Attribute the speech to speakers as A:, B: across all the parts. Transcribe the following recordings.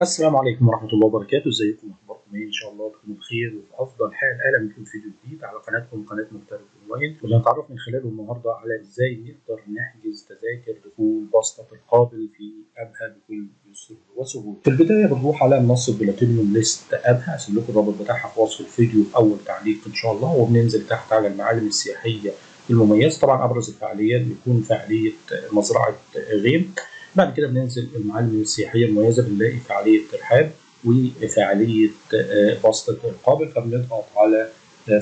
A: السلام عليكم ورحمة الله وبركاته، ازيكم اخباركم ايه؟ ان شاء الله تكونوا بخير وفي افضل حال. اهلا بكم في فيديو جديد على قناتكم قناة مغترب اونلاين، واللي هنتعرف من خلاله النهارده على ازاي نقدر نحجز تذاكر دخول بسطة القابل في ابها بكل يسر وسهولة. في البداية بنروح على منصة بلاتينيوم ليست ابها، هسيب لكم الرابط بتاعها في وصف الفيديو اول تعليق ان شاء الله، وبننزل تحت على المعالم السياحية المميزة. طبعا ابرز الفعاليات بيكون فعالية مزرعة غيم. بعد كده بننزل المعالم السياحيه المميزه، بنلاقي فعاليه ترحاب وفعاليه بسطة القابل، فبنضغط على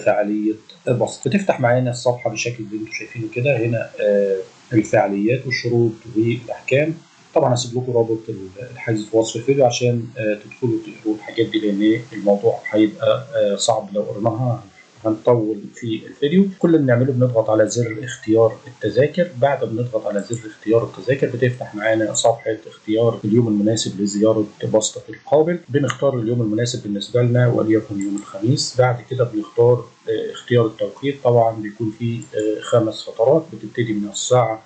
A: فعاليه بسط. بتفتح معانا الصفحه بالشكل اللي انتم شايفينه كده. هنا الفعاليات والشروط والاحكام. طبعا هسيب لكم رابط الحجز في وصف الفيديو عشان تدخلوا تقروا الحاجات دي، لان الموضوع هيبقى صعب لو قرناها هنطول في الفيديو. كل اللي بنعمله بنضغط على زر اختيار التذاكر. بعد ما بنضغط على زر اختيار التذاكر بتفتح معانا صفحة اختيار اليوم المناسب لزيارة بسطة القابل. بنختار اليوم المناسب بالنسبة لنا وليكن يوم الخميس. بعد كده بنختار اختيار التوقيت. طبعا بيكون في 5 فترات، بتبتدي من الساعة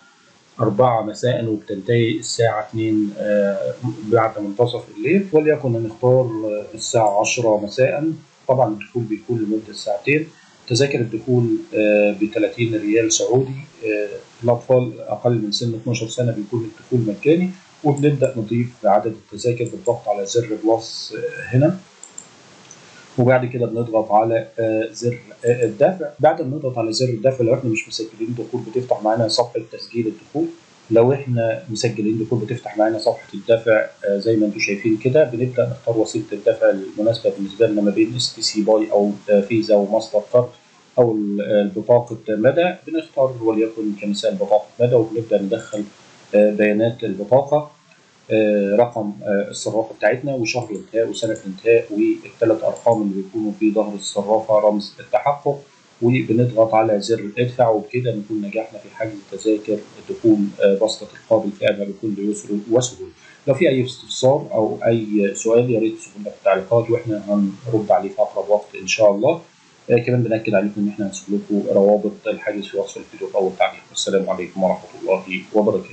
A: 4 مساء وبتنتهي الساعة 2 بعد منتصف الليل، وليكن هنختار الساعة 10 مساء. طبعا الدخول بيكون لمدة ساعتين. تذاكر الدخول ب 30 ريال سعودي. الأطفال أقل من سن 12 سنة بيكون الدخول مجاني. وبنبدأ نضيف عدد التذاكر بالضغط على زر بلس هنا. وبعد كده بنضغط على زر الدفع. بعد ما نضغط على زر الدفع، لو احنا مش مسجلين دخول بتفتح معانا صفحه تسجيل الدخول. لو احنا مسجلين دخول بتفتح معانا صفحه الدفع زي ما انتم شايفين كده. بنبدا نختار وسيله الدفع المناسبه بالنسبه لنا ما بين STC باي او فيزا وماستر كارد او بطاقه مدى. بنختار وليكن كمثال بطاقه مدى، وبنبدا ندخل بيانات البطاقه، رقم الصرافه بتاعتنا وشهر الانتهاء وسنه الانتهاء والثلاث ارقام اللي بيكونوا في ظهر الصرافه رمز التحقق. وبنضغط على زر ادفع، وبكده نكون نجحنا في حجز تذاكر دخول بسطة القابل في ابها بكل يسر وسهوله. لو في اي استفسار او اي سؤال يا ريت تسيبوا لنا في التعليقات واحنا هنرد عليه في اقرب وقت ان شاء الله. كمان بنأكد عليكم ان احنا هنسيب لكم روابط الحجز في وصف الفيديو او التعليق. والسلام عليكم ورحمه الله وبركاته.